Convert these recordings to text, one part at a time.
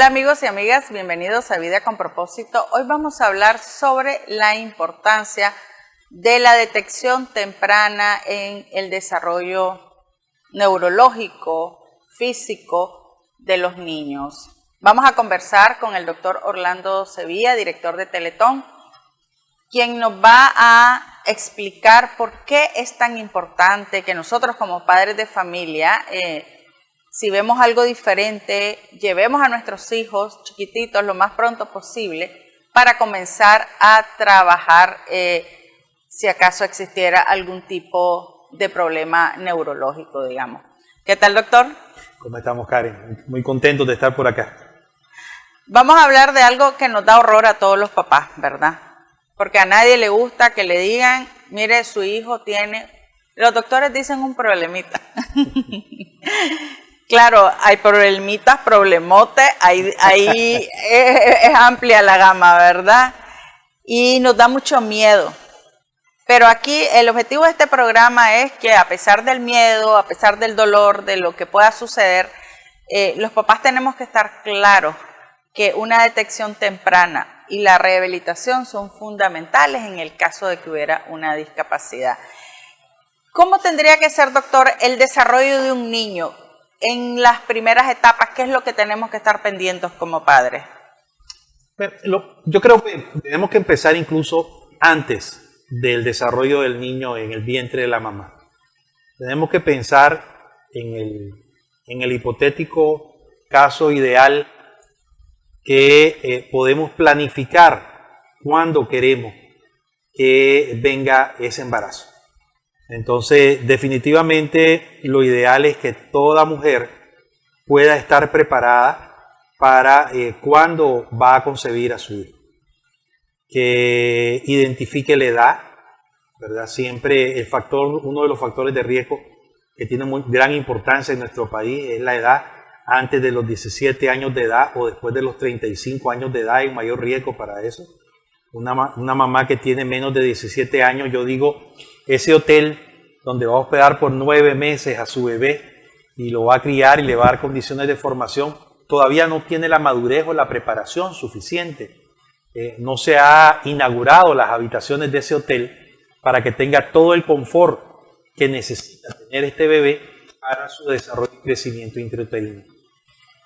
amigos y amigas, bienvenidos a Vida con Propósito. Hoy vamos a hablar sobre la importancia de la detección temprana en el desarrollo neurológico, físico de los niños. Vamos a conversar con el doctor Orlando Sevilla, director de Teletón, quien nos va a explicar por qué es tan importante que nosotros como padres de familia, si vemos algo diferente, llevemos a nuestros hijos chiquititos lo más pronto posible para comenzar a trabajar si acaso existiera algún tipo de problema neurológico, digamos. ¿Qué tal, doctor? ¿Cómo estamos, Karen? Muy contentos de estar por acá. Vamos a hablar de algo que nos da horror a todos los papás, ¿verdad? Porque a nadie le gusta que le digan, mire, su hijo tiene... Los doctores dicen un problemita. Claro, hay problemitas, problemotes, ahí es amplia la gama, ¿verdad? Y nos da mucho miedo. Pero aquí el objetivo de este programa es que a pesar del miedo, a pesar del dolor, de lo que pueda suceder, los papás tenemos que estar claros que una detección temprana y la rehabilitación son fundamentales en el caso de que hubiera una discapacidad. ¿Cómo tendría que ser, doctor, el desarrollo de un niño en las primeras etapas? ¿Qué es lo que tenemos que estar pendientes como padres? Yo creo que tenemos que empezar incluso antes del desarrollo del niño en el vientre de la mamá. Tenemos que pensar en el hipotético caso ideal que podemos planificar cuando queremos que venga ese embarazo. Entonces, definitivamente lo ideal es que toda mujer pueda estar preparada para cuando va a concebir a su hijo. Que identifique la edad, ¿verdad? Siempre uno de los factores de riesgo que tiene muy gran importancia en nuestro país es la edad. Antes de los 17 años de edad o después de los 35 años de edad hay mayor riesgo para eso. Una mamá que tiene menos de 17 años, yo digo, ese hotel donde va a hospedar por 9 meses a su bebé y lo va a criar y le va a dar condiciones de formación, todavía no tiene la madurez o la preparación suficiente. No se ha inaugurado las habitaciones de ese hotel para que tenga todo el confort que necesita tener este bebé para su desarrollo y crecimiento intrauterino.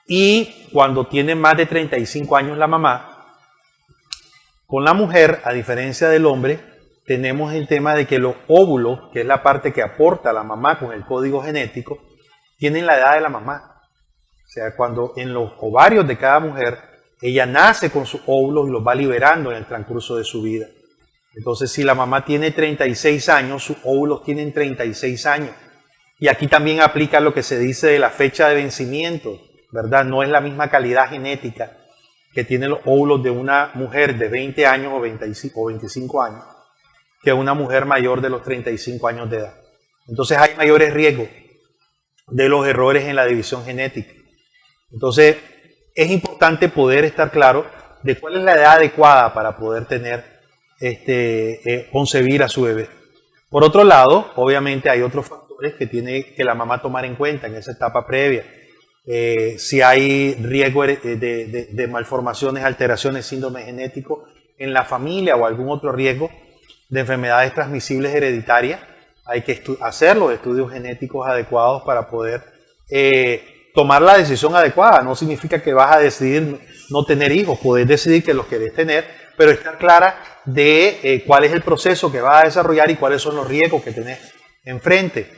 Y cuando tiene más de 35 años la mamá, con la mujer, a diferencia del hombre, tenemos el tema de que los óvulos, que es la parte que aporta la mamá con el código genético, tienen la edad de la mamá. O sea, cuando en los ovarios de cada mujer, ella nace con sus óvulos y los va liberando en el transcurso de su vida. Entonces, si la mamá tiene 36 años, sus óvulos tienen 36 años. Y aquí también aplica lo que se dice de la fecha de vencimiento, ¿verdad? No es la misma calidad genética que tienen los óvulos de una mujer de 20 años o 25 años que una mujer mayor de los 35 años de edad. Entonces hay mayores riesgos de los errores en la división genética. Entonces es importante poder estar claro de cuál es la edad adecuada para poder concebir a su bebé. Por otro lado, obviamente hay otros factores que tiene que la mamá tomar en cuenta en esa etapa previa. Si hay riesgo de malformaciones, alteraciones, síndrome genético en la familia o algún otro riesgo de enfermedades transmisibles hereditarias, hay que hacer los estudios genéticos adecuados para poder tomar la decisión adecuada. No significa que vas a decidir no tener hijos, puedes decidir que los querés tener, pero estar clara de cuál es el proceso que vas a desarrollar y cuáles son los riesgos que tenés enfrente.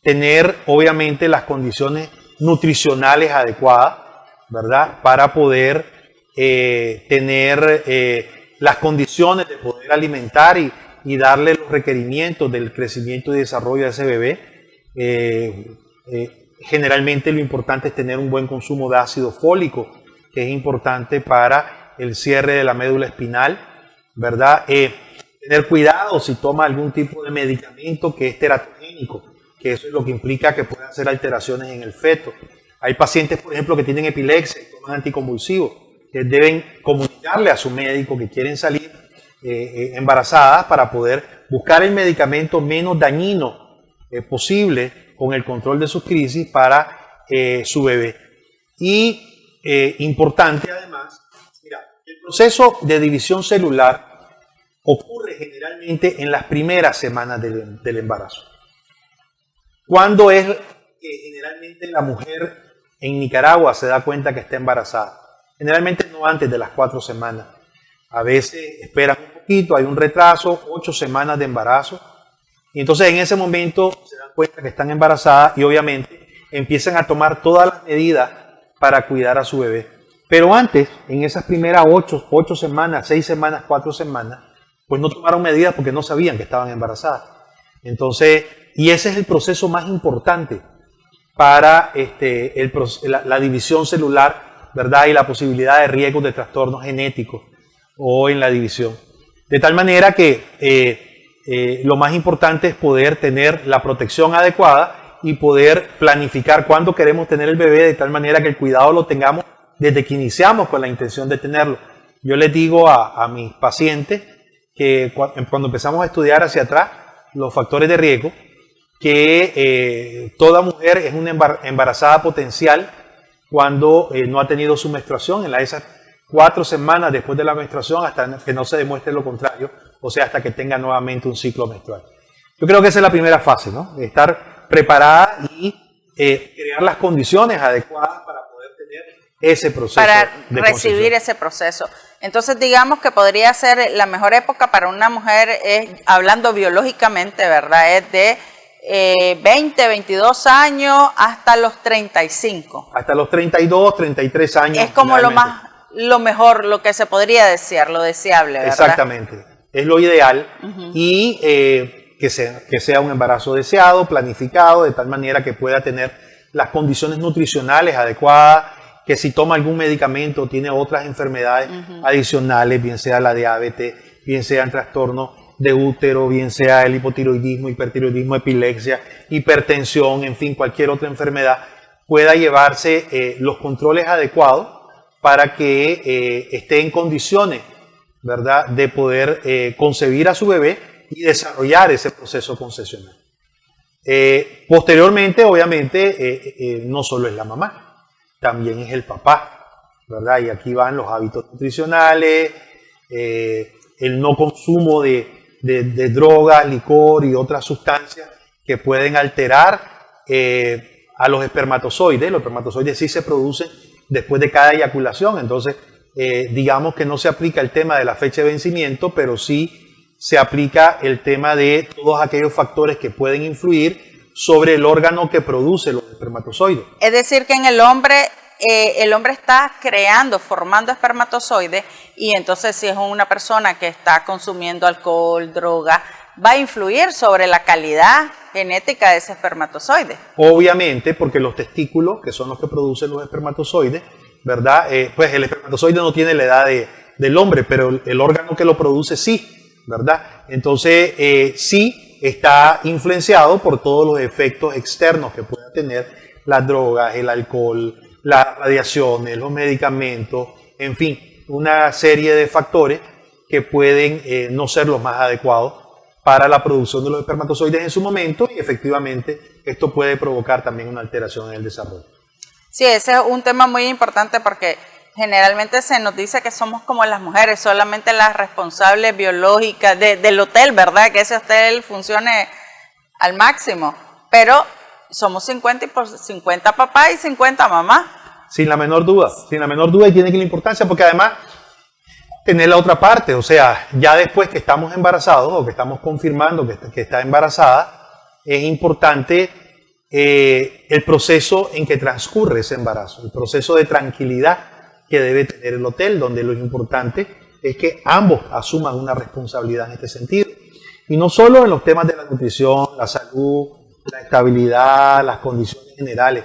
Tener, obviamente, las condiciones nutricionales adecuadas, ¿verdad? Para poder tener las condiciones de poder alimentar y darle los requerimientos del crecimiento y desarrollo de ese bebé. Generalmente lo importante es tener un buen consumo de ácido fólico, que es importante para el cierre de la médula espinal, ¿verdad? Tener cuidado si toma algún tipo de medicamento que es teratogénico, que eso es lo que implica que puedan hacer alteraciones en el feto. Hay pacientes, por ejemplo, que tienen epilepsia y toman anticonvulsivos, que deben comunicarle a su médico que quieren salir embarazadas para poder buscar el medicamento menos dañino posible con el control de sus crisis para su bebé. Y importante además, mira, el proceso de división celular ocurre generalmente en las primeras semanas del embarazo. ¿Cuándo es que generalmente la mujer en Nicaragua se da cuenta que está embarazada? Generalmente no antes de las 4 semanas. A veces esperan un poquito, hay un retraso, 8 semanas de embarazo. Y entonces en ese momento se dan cuenta que están embarazadas y obviamente empiezan a tomar todas las medidas para cuidar a su bebé. Pero antes, en esas primeras 8 semanas, 6 semanas, 4 semanas, pues no tomaron medidas porque no sabían que estaban embarazadas. Entonces, y ese es el proceso más importante para la división celular, ¿verdad? Y la posibilidad de riesgos de trastornos genéticos o en la división. De tal manera que lo más importante es poder tener la protección adecuada y poder planificar cuándo queremos tener el bebé, de tal manera que el cuidado lo tengamos desde que iniciamos con la intención de tenerlo. Yo les digo a mis pacientes que cuando empezamos a estudiar hacia atrás los factores de riesgo, que toda mujer es una embarazada potencial cuando no ha tenido su menstruación, en esas 4 semanas después de la menstruación, hasta que no se demuestre lo contrario, o sea, hasta que tenga nuevamente un ciclo menstrual. Yo creo que esa es la primera fase, ¿no? Estar preparada y crear las condiciones adecuadas para poder tener ese proceso. Para recibir ese proceso. Entonces, digamos que podría ser la mejor época para una mujer, hablando biológicamente, ¿verdad? Es de 20, 22 años hasta los 35. Hasta los 32, 33 años. Es como lo mejor, lo que se podría desear, lo deseable, ¿verdad? Exactamente. Es lo ideal. Y que sea un embarazo deseado, planificado, de tal manera que pueda tener las condiciones nutricionales adecuadas, que si toma algún medicamento tiene otras enfermedades adicionales, bien sea la diabetes, bien sean trastornos de útero, bien sea el hipotiroidismo, hipertiroidismo, epilepsia, hipertensión, en fin, cualquier otra enfermedad, pueda llevarse los controles adecuados para que esté en condiciones, ¿verdad?, de poder concebir a su bebé y desarrollar ese proceso concesional. Posteriormente, obviamente, no solo es la mamá, también es el papá, ¿verdad? Y aquí van los hábitos nutricionales, el no consumo de drogas, licor y otras sustancias que pueden alterar a los espermatozoides. Los espermatozoides sí se producen después de cada eyaculación, entonces digamos que no se aplica el tema de la fecha de vencimiento, pero sí se aplica el tema de todos aquellos factores que pueden influir sobre el órgano que produce los espermatozoides. Es decir, que en el hombre está formando espermatozoides, y entonces si es una persona que está consumiendo alcohol, droga, va a influir sobre la calidad genética de ese espermatozoide. Obviamente, porque los testículos, que son los que producen los espermatozoides, ¿verdad? Pues el espermatozoide no tiene la edad del hombre, pero el órgano que lo produce sí, ¿verdad? Entonces, sí está influenciado por todos los efectos externos que pueda tener las drogas, el alcohol, las radiaciones, los medicamentos, en fin, una serie de factores que pueden no ser los más adecuados para la producción de los espermatozoides en su momento, y efectivamente esto puede provocar también una alteración en el desarrollo. Sí, ese es un tema muy importante porque generalmente se nos dice que somos como las mujeres, solamente las responsables biológicas del hotel, ¿verdad? Que ese hotel funcione al máximo, pero somos 50 papás y 50 mamás. Sin la menor duda, y tiene que la importancia, porque además tener la otra parte, o sea, ya después que estamos embarazados o que estamos confirmando que está embarazada, es importante el proceso en que transcurre ese embarazo, el proceso de tranquilidad que debe tener el hotel, donde lo importante es que ambos asuman una responsabilidad en este sentido. Y no solo en los temas de la nutrición, la salud, la estabilidad, las condiciones generales,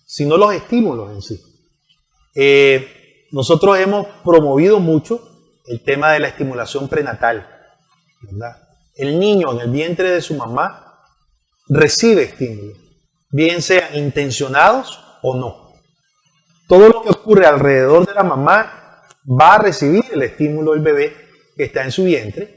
sino los estímulos en sí. Nosotros hemos promovido mucho el tema de la estimulación prenatal, ¿verdad? El niño en el vientre de su mamá recibe estímulos, bien sean intencionados o no. Todo lo que ocurre alrededor de la mamá va a recibir el estímulo del bebé que está en su vientre,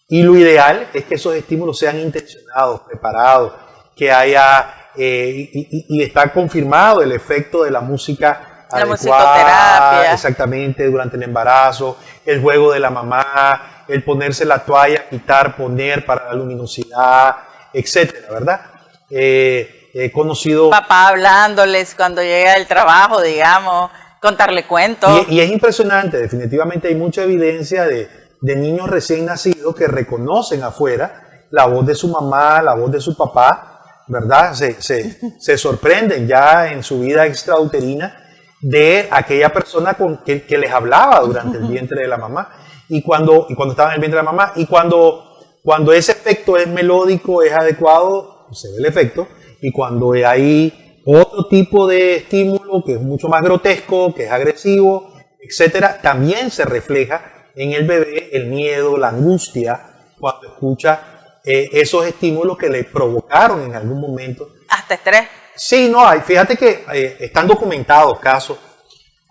y lo ideal es que esos estímulos sean intencionados, preparados, que haya, y está confirmado el efecto de la música La musicoterapia. Exactamente, durante el embarazo, el juego de la mamá, el ponerse la toalla, quitar, poner para la luminosidad, etcétera, ¿verdad? He conocido... Papá hablándoles cuando llega del trabajo, digamos, contarle cuentos. Y es impresionante, definitivamente hay mucha evidencia de niños recién nacidos que reconocen afuera la voz de su mamá, la voz de su papá, ¿verdad? Se sorprenden ya en su vida extrauterina de aquella persona que les hablaba durante el vientre de la mamá y cuando estaba en el vientre de la mamá. Y cuando ese efecto es melódico, es adecuado, se ve el efecto. Y cuando hay otro tipo de estímulo que es mucho más grotesco, que es agresivo, etcétera, también se refleja en el bebé el miedo, la angustia, cuando escucha esos estímulos que le provocaron en algún momento. Hasta estrés. Sí, fíjate que están documentados casos,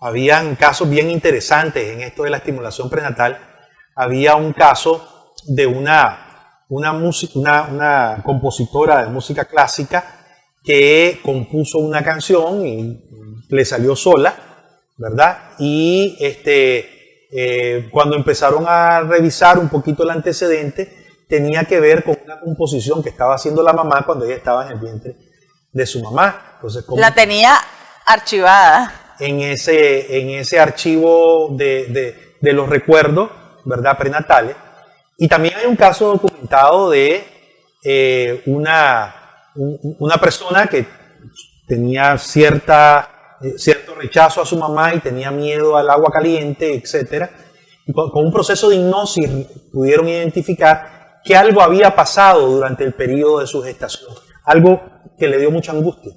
habían casos bien interesantes en esto de la estimulación prenatal. Había un caso de una compositora de música clásica que compuso una canción y le salió sola, ¿verdad? Y cuando empezaron a revisar un poquito el antecedente, tenía que ver con una composición que estaba haciendo la mamá cuando ella estaba en el vientre de su mamá. Entonces, la tenía archivada. En ese archivo de los recuerdos, ¿verdad? Prenatales. Y también hay un caso documentado de una persona que tenía cierto rechazo a su mamá y tenía miedo al agua caliente, etc. Y con un proceso de hipnosis pudieron identificar que algo había pasado durante el periodo de su gestación, algo que le dio mucha angustia.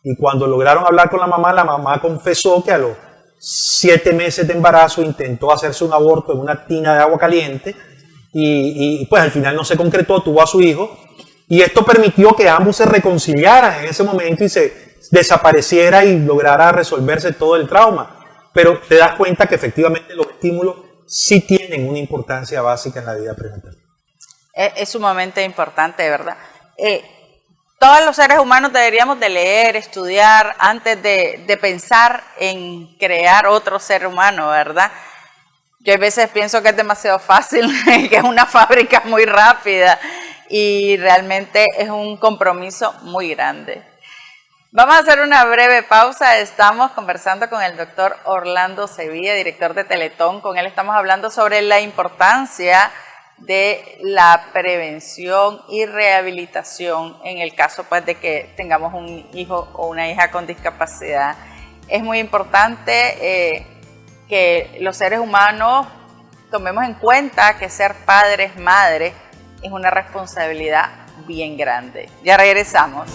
Y cuando lograron hablar con la mamá confesó que a los 7 meses de embarazo intentó hacerse un aborto en una tina de agua caliente y pues al final no se concretó, tuvo a su hijo. Y esto permitió que ambos se reconciliaran en ese momento y se desapareciera y lograra resolverse todo el trauma. Pero te das cuenta que efectivamente los estímulos sí tienen una importancia básica en la vida prenatal. Es sumamente importante, ¿verdad? Todos los seres humanos deberíamos de leer, estudiar, antes de pensar en crear otro ser humano, ¿verdad? Yo a veces pienso que es demasiado fácil, que es una fábrica muy rápida y realmente es un compromiso muy grande. Vamos a hacer una breve pausa. Estamos conversando con el doctor Orlando Sevilla, director de Teletón. Con él estamos hablando sobre la importancia de la prevención y rehabilitación en el caso pues de que tengamos un hijo o una hija con discapacidad. Es muy importante que los seres humanos tomemos en cuenta que ser padres, madres, es una responsabilidad bien grande. Ya regresamos.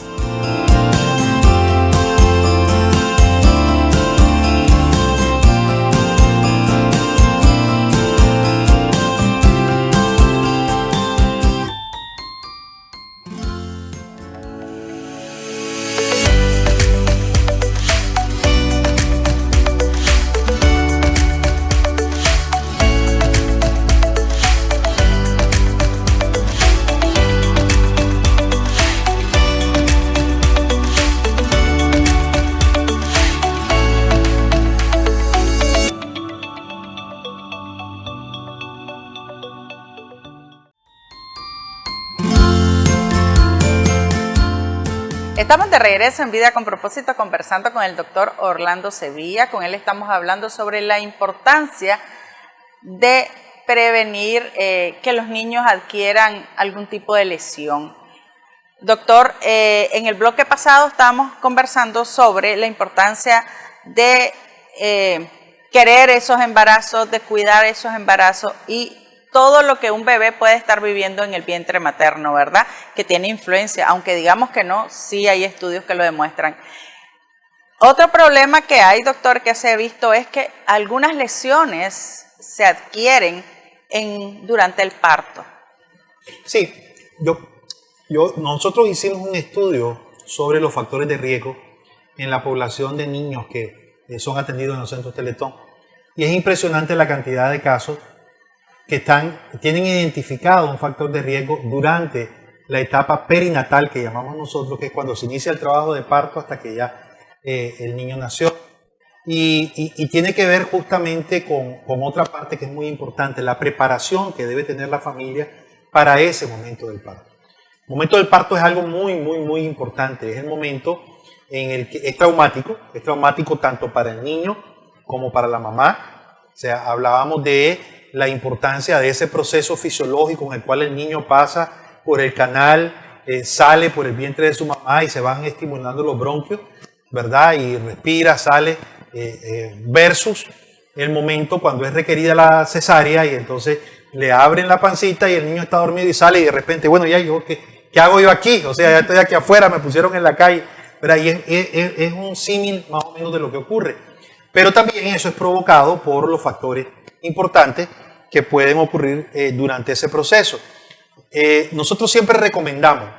Estamos de regreso en Vida con Propósito conversando con el doctor Orlando Sevilla. Con él estamos hablando sobre la importancia de prevenir que los niños adquieran algún tipo de lesión. Doctor, en el bloque pasado estábamos conversando sobre la importancia de querer esos embarazos, de cuidar esos embarazos y todo lo que un bebé puede estar viviendo en el vientre materno, ¿verdad? Que tiene influencia, aunque digamos que no, sí hay estudios que lo demuestran. Otro problema que hay, doctor, que se ha visto es que algunas lesiones se adquieren durante el parto. Sí, nosotros hicimos un estudio sobre los factores de riesgo en la población de niños que son atendidos en los centros Teletón. Y es impresionante la cantidad de casos que tienen identificado un factor de riesgo durante la etapa perinatal que llamamos nosotros, que es cuando se inicia el trabajo de parto hasta que ya el niño nació. y tiene que ver justamente con otra parte que es muy importante, la preparación que debe tener la familia para ese momento del parto. El momento del parto es algo muy importante, es el momento en el que es traumático tanto para el niño como para la mamá. O sea, hablábamos de la importancia de ese proceso fisiológico en el cual el niño pasa por el canal, sale por el vientre de su mamá y se van estimulando los bronquios, ¿verdad? Y respira, sale, versus el momento cuando es requerida la cesárea y entonces le abren la pancita y el niño está dormido y sale y de repente, bueno, ya yo, ¿qué hago yo aquí? O sea, ya estoy aquí afuera, me pusieron en la calle, ¿verdad? Y es un símil más o menos de lo que ocurre. Pero también eso es provocado por los factores importantes que pueden ocurrir durante ese proceso. Nosotros siempre recomendamos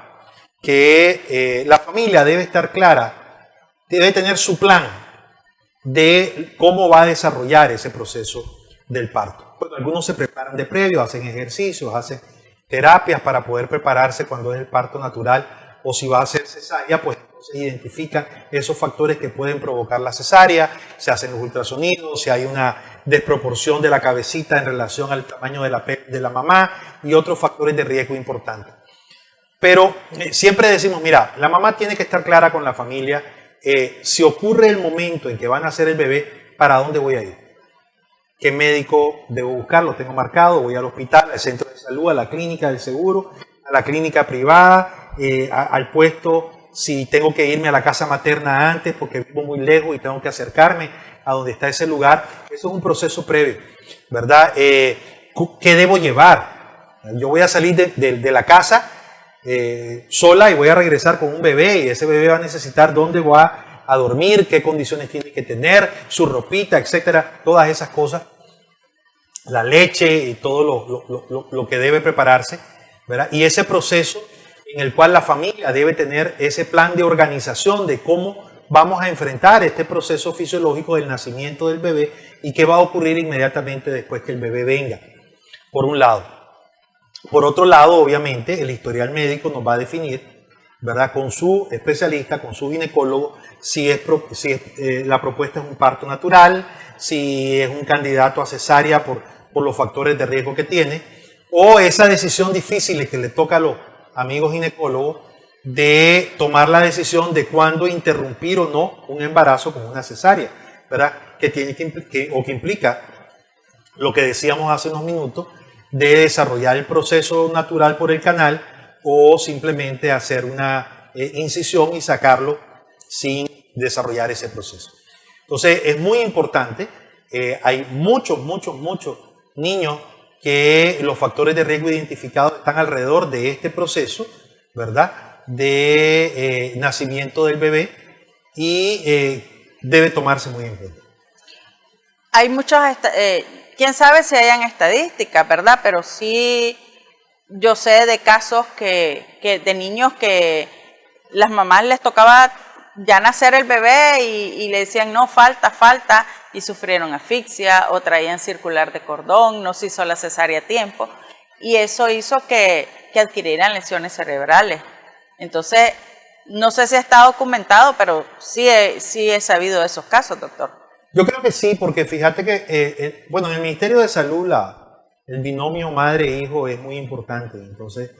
que la familia debe estar clara, debe tener su plan de cómo va a desarrollar ese proceso del parto. Bueno, algunos se preparan de previo, hacen ejercicios, hacen terapias para poder prepararse cuando es el parto natural, o si va a ser cesárea, pues entonces identifican esos factores que pueden provocar la cesárea, se hacen los ultrasonidos, si hay una desproporción de la cabecita en relación al tamaño de la mamá y otros factores de riesgo importantes. Pero siempre decimos, mira, la mamá tiene que estar clara con la familia, si ocurre el momento en que van a hacer el bebé, ¿para dónde voy a ir? ¿Qué médico debo buscar? Lo tengo marcado, voy al hospital, al centro de salud, a la clínica del seguro, a la clínica privada, al puesto, si tengo que irme a la casa materna antes porque vivo muy lejos y tengo que acercarme a donde está ese lugar. Eso es un proceso previo, ¿verdad? ¿Qué debo llevar? Yo voy a salir de la casa sola y voy a regresar con un bebé y ese bebé va a necesitar dónde va a dormir, qué condiciones tiene que tener, su ropita, etcétera, todas esas cosas, la leche y todo lo que debe prepararse, ¿verdad? Y ese proceso en el cual la familia debe tener ese plan de organización de cómo vamos a enfrentar este proceso fisiológico del nacimiento del bebé y qué va a ocurrir inmediatamente después que el bebé venga, por un lado. Por otro lado, obviamente, el historial médico nos va a definir, ¿verdad?, con su especialista, con su ginecólogo, si la propuesta es un parto natural, si es un candidato a cesárea por los factores de riesgo que tiene, o esa decisión difícil que le toca a los amigos ginecólogos de tomar la decisión de cuándo interrumpir o no un embarazo con una cesárea, ¿verdad?, que implica lo que decíamos hace unos minutos, de desarrollar el proceso natural por el canal o simplemente hacer una incisión y sacarlo sin desarrollar ese proceso. Entonces es muy importante, hay muchos niños que los factores de riesgo identificados están alrededor de este proceso, ¿verdad?, de nacimiento del bebé y debe tomarse muy en cuenta. Hay muchos, quién sabe si hayan estadísticas, ¿verdad? Pero sí, yo sé de casos de niños que las mamás les tocaba ya nacer el bebé y le decían no, falta, y sufrieron asfixia o traían circular de cordón, no se hizo la cesárea a tiempo y eso hizo que adquirieran lesiones cerebrales. Entonces, no sé si está documentado, pero sí he sabido de esos casos, doctor. Yo creo que sí, porque fíjate que, bueno, en el Ministerio de Salud el binomio madre-hijo es muy importante. Entonces,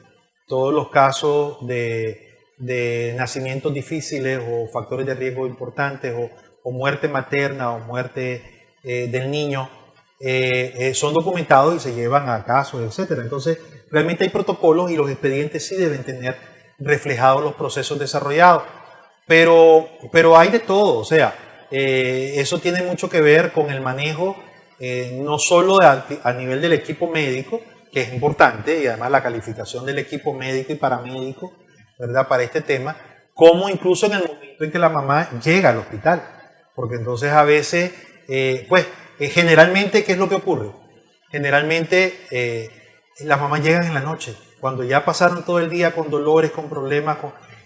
todos los casos de nacimientos difíciles o factores de riesgo importantes o muerte materna o muerte del niño son documentados y se llevan a casos, etcétera. Entonces, realmente hay protocolos y los expedientes sí deben tener reflejados los procesos desarrollados. Pero hay de todo, o sea, eso tiene mucho que ver con el manejo, no solo a nivel del equipo médico, que es importante, y además la calificación del equipo médico y paramédico, ¿verdad?, para este tema, como incluso en el momento en que la mamá llega al hospital. Porque entonces a veces, generalmente, ¿qué es lo que ocurre? Generalmente las mamás llegan en la noche, cuando ya pasaron todo el día con dolores, con problemas,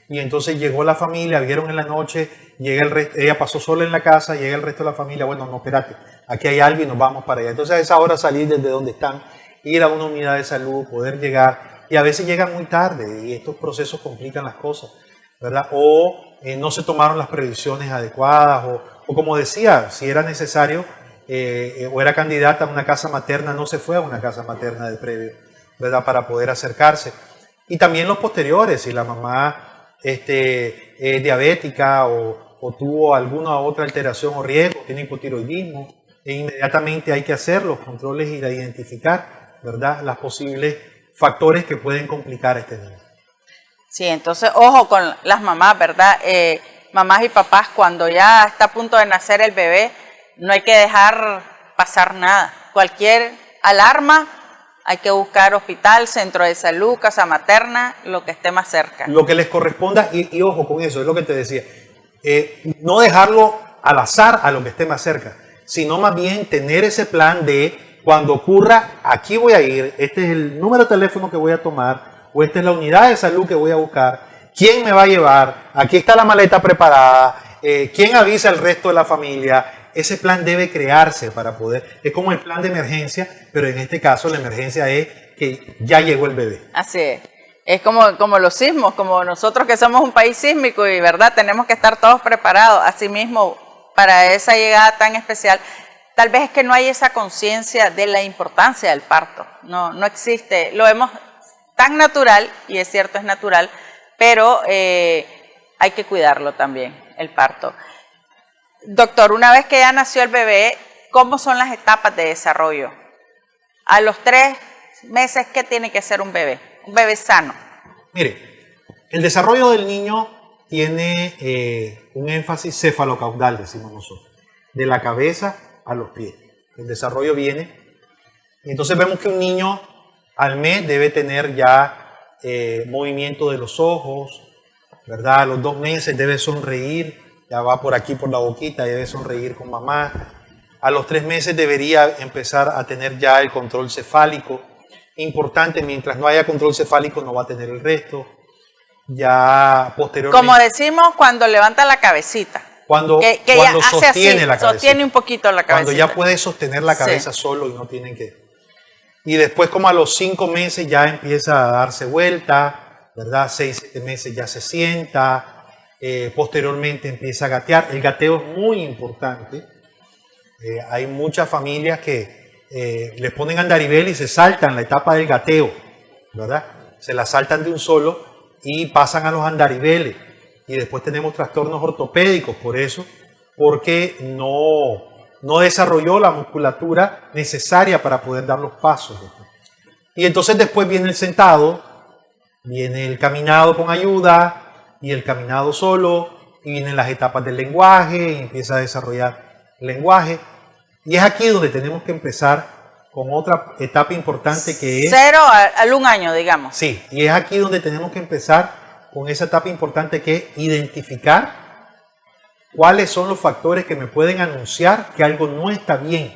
y entonces llegó la familia, vieron en la noche, llega el resto, ella pasó sola en la casa, llega el resto de la familia, bueno, no, espérate, aquí hay algo y nos vamos para allá. Entonces a esa hora salir desde donde están, ir a una unidad de salud, poder llegar, y a veces llegan muy tarde y estos procesos complican las cosas, ¿verdad? O no se tomaron las previsiones adecuadas o O como decía, si era necesario o era candidata a una casa materna, no se fue a una casa materna de previo, ¿verdad? Para poder acercarse. Y también los posteriores, si la mamá es diabética o tuvo alguna otra alteración o riesgo, tiene hipotiroidismo, inmediatamente hay que hacer los controles y identificar, ¿verdad?, los posibles factores que pueden complicar a este niño. Sí, entonces ojo con las mamás, ¿verdad? Mamás y papás, cuando ya está a punto de nacer el bebé, no hay que dejar pasar nada. Cualquier alarma, hay que buscar hospital, centro de salud, casa materna, lo que esté más cerca. Lo que les corresponda, y ojo con eso, es lo que te decía, no dejarlo al azar a lo que esté más cerca, sino más bien tener ese plan de cuando ocurra, aquí voy a ir, este es el número de teléfono que voy a tomar, o esta es la unidad de salud que voy a buscar, quién me va a llevar, aquí está la maleta preparada, quién avisa al resto de la familia. Ese plan debe crearse para poder, es como el plan de emergencia, pero en este caso la emergencia es que ya llegó el bebé. Así es como los sismos, como nosotros que somos un país sísmico y verdad tenemos que estar todos preparados, asimismo para esa llegada tan especial. Tal vez es que no hay esa conciencia de la importancia del parto, no existe, lo vemos tan natural, y es cierto, es natural, pero hay que cuidarlo también, el parto. Doctor, una vez que ya nació el bebé, ¿cómo son las etapas de desarrollo? A los 3 meses, ¿qué tiene que hacer un bebé? Un bebé sano. Mire, el desarrollo del niño tiene un énfasis cefalocaudal, decimos nosotros, de la cabeza a los pies. El desarrollo viene, y entonces vemos que un niño al mes debe tener ya movimiento de los ojos, ¿verdad? A los 2 meses debe sonreír, ya va por aquí por la boquita, debe sonreír con mamá. A los 3 meses debería empezar a tener ya el control cefálico. Importante, mientras no haya control cefálico no va a tener el resto. Ya posteriormente. Como decimos cuando levanta la cabecita. Cuando ya sostiene así, la cabeza. Sostiene un poquito la cabeza. Cuando ya puede sostener la cabeza solo y no tienen que. Y después como a los 5 meses ya empieza a darse vuelta, ¿verdad? 6, 7 meses ya se sienta. Posteriormente empieza a gatear. El gateo es muy importante. Hay muchas familias que les ponen andarivel y se saltan la etapa del gateo, ¿verdad? Se la saltan de un solo y pasan a los andariveles. Y después tenemos trastornos ortopédicos por eso, porque no desarrolló la musculatura necesaria para poder dar los pasos. Y entonces después viene el sentado, viene el caminado con ayuda, y el caminado solo, y vienen las etapas del lenguaje, y empieza a desarrollar el lenguaje. Y es aquí donde tenemos que empezar con otra etapa importante que es... 0 al 1 año, digamos. Sí, y es aquí donde tenemos que empezar con esa etapa importante que es identificar cuáles son los factores que me pueden anunciar que algo no está bien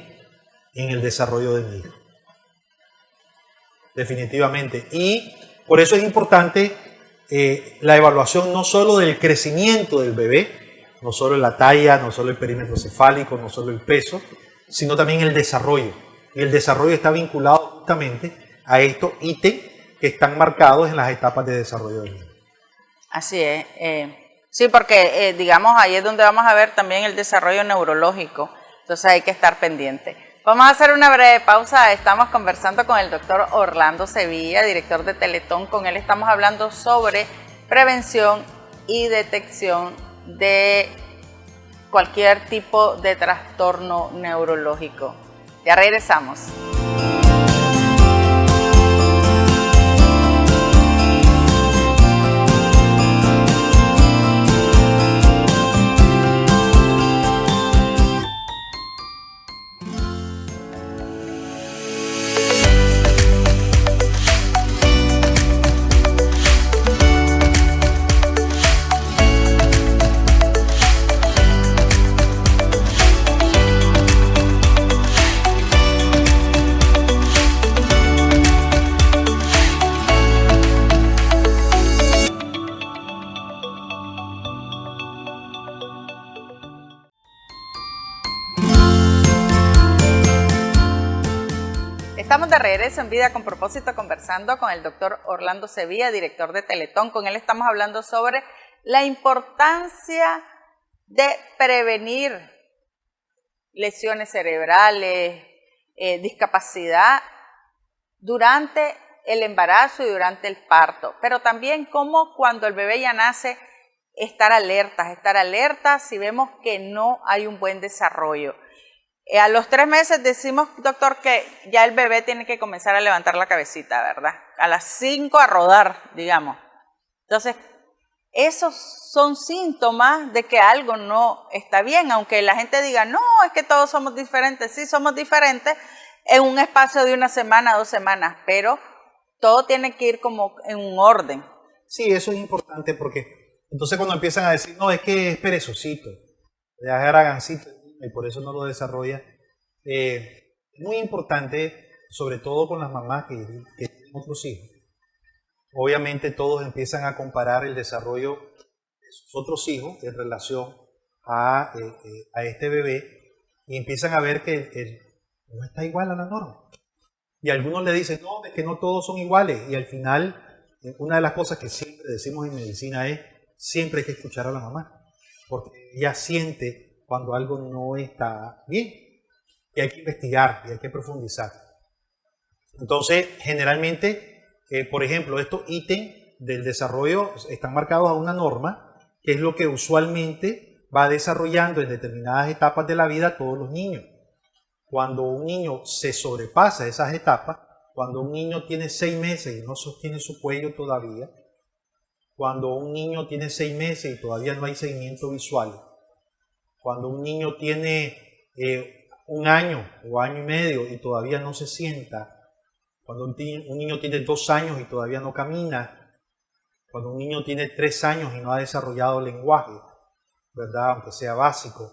en el desarrollo de mi hijo. Definitivamente. Y por eso es importante la evaluación no solo del crecimiento del bebé, no solo la talla, no solo el perímetro cefálico, no solo el peso, sino también el desarrollo. Y el desarrollo está vinculado justamente a estos ítems que están marcados en las etapas de desarrollo del niño. Así es. Sí, porque digamos ahí es donde vamos a ver también el desarrollo neurológico. Entonces hay que estar pendiente. Vamos a hacer una breve pausa. Estamos conversando con el doctor Orlando Sevilla, director de Teletón. Con él estamos hablando sobre prevención y detección de cualquier tipo de trastorno neurológico. Ya regresamos. Estamos de regreso en Vida con Propósito conversando con el doctor Orlando Sevilla, director de Teletón. Con él estamos hablando sobre la importancia de prevenir lesiones cerebrales, discapacidad durante el embarazo y durante el parto, pero también como cuando el bebé ya nace, estar alertas si vemos que no hay un buen desarrollo. A los 3 meses decimos, doctor, que ya el bebé tiene que comenzar a levantar la cabecita, ¿verdad? A las 5 a rodar, digamos. Entonces, esos son síntomas de que algo no está bien, aunque la gente diga, no, es que todos somos diferentes. Sí, somos diferentes en un espacio de 1 semana, 2 semanas, pero todo tiene que ir como en un orden. Sí, eso es importante porque entonces cuando empiezan a decir, no, es que es perezosito, es haragancito, y por eso no lo desarrolla. Es muy importante, sobre todo con las mamás que tienen otros hijos. Obviamente todos empiezan a comparar el desarrollo de sus otros hijos en relación a este bebé y empiezan a ver que no está igual a la norma. Y algunos le dicen, no, es que no todos son iguales. Y al final, una de las cosas que siempre decimos en medicina es, siempre hay que escuchar a la mamá, porque ella siente cuando algo no está bien y hay que investigar y hay que profundizar. Entonces, generalmente, por ejemplo, estos ítems del desarrollo están marcados a una norma, que es lo que usualmente va desarrollando en determinadas etapas de la vida todos los niños. Cuando un niño se sobrepasa esas etapas, cuando un niño tiene 6 meses y no sostiene su cuello todavía, cuando un niño tiene 6 meses y todavía no hay seguimiento visual, cuando un niño tiene 1 año o año y medio y todavía no se sienta, cuando un niño tiene 2 años y todavía no camina, cuando un niño tiene 3 años y no ha desarrollado lenguaje, ¿verdad? Aunque sea básico,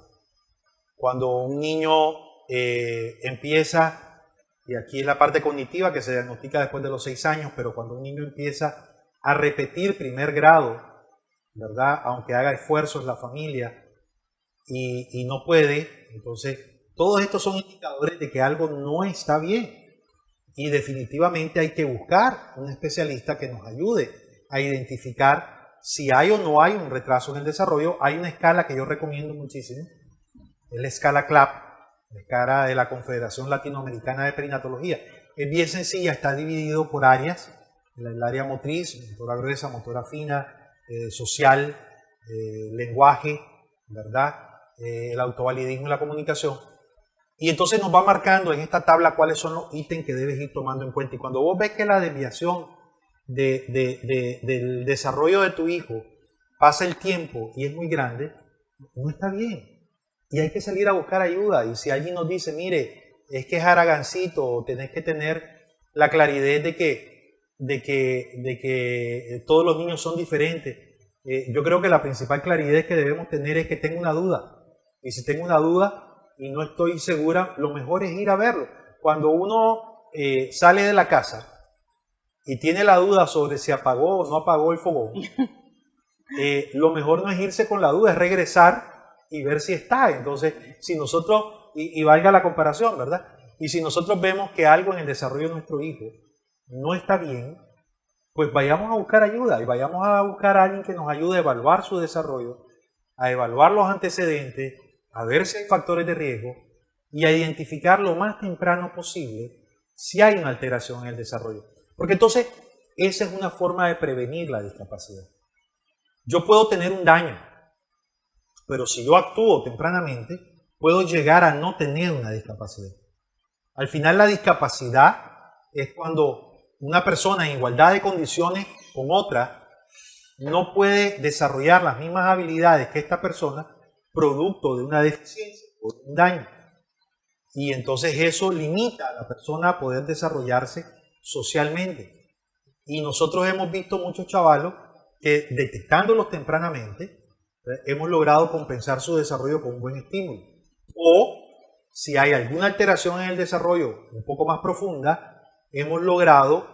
cuando un niño empieza, y aquí es la parte cognitiva que se diagnostica después de los 6 años, pero cuando un niño empieza a repetir primer grado, ¿verdad? Aunque haga esfuerzos la familia y no puede, entonces todos estos son indicadores de que algo no está bien y definitivamente hay que buscar un especialista que nos ayude a identificar si hay o no hay un retraso en el desarrollo. Hay una escala que yo recomiendo muchísimo, es la escala CLAP, la escala de la Confederación Latinoamericana de Perinatología. Es bien sencilla, está dividido por áreas, el área motriz, motora gruesa, motora fina, social, lenguaje, ¿verdad? El autovalidismo y la comunicación. Y entonces nos va marcando en esta tabla cuáles son los ítems que debes ir tomando en cuenta. Y cuando vos ves que la desviación del desarrollo de tu hijo pasa el tiempo y es muy grande, no está bien. Y hay que salir a buscar ayuda. Y si alguien nos dice, mire, es que es haragancito, o tenés que tener la claridad de que todos los niños son diferentes. Yo creo que la principal claridad que debemos tener es que tengo una duda. Y si tengo una duda y no estoy segura, lo mejor es ir a verlo. Cuando uno sale de la casa y tiene la duda sobre si apagó o no apagó el fogón, lo mejor no es irse con la duda, es regresar y ver si está. Entonces, si nosotros, y valga la comparación, ¿verdad? Y si nosotros vemos que algo en el desarrollo de nuestro hijo no está bien, pues vayamos a buscar ayuda y vayamos a buscar a alguien que nos ayude a evaluar su desarrollo, a evaluar los antecedentes, a ver si hay factores de riesgo y a identificar lo más temprano posible si hay una alteración en el desarrollo. Porque entonces esa es una forma de prevenir la discapacidad. Yo puedo tener un daño, pero si yo actúo tempranamente, puedo llegar a no tener una discapacidad. Al final la discapacidad es cuando una persona en igualdad de condiciones con otra no puede desarrollar las mismas habilidades que esta persona producto de una deficiencia o de un daño. Y entonces eso limita a la persona a poder desarrollarse socialmente. Y nosotros hemos visto muchos chavalos que detectándolos tempranamente, hemos logrado compensar su desarrollo con un buen estímulo. O si hay alguna alteración en el desarrollo un poco más profunda, hemos logrado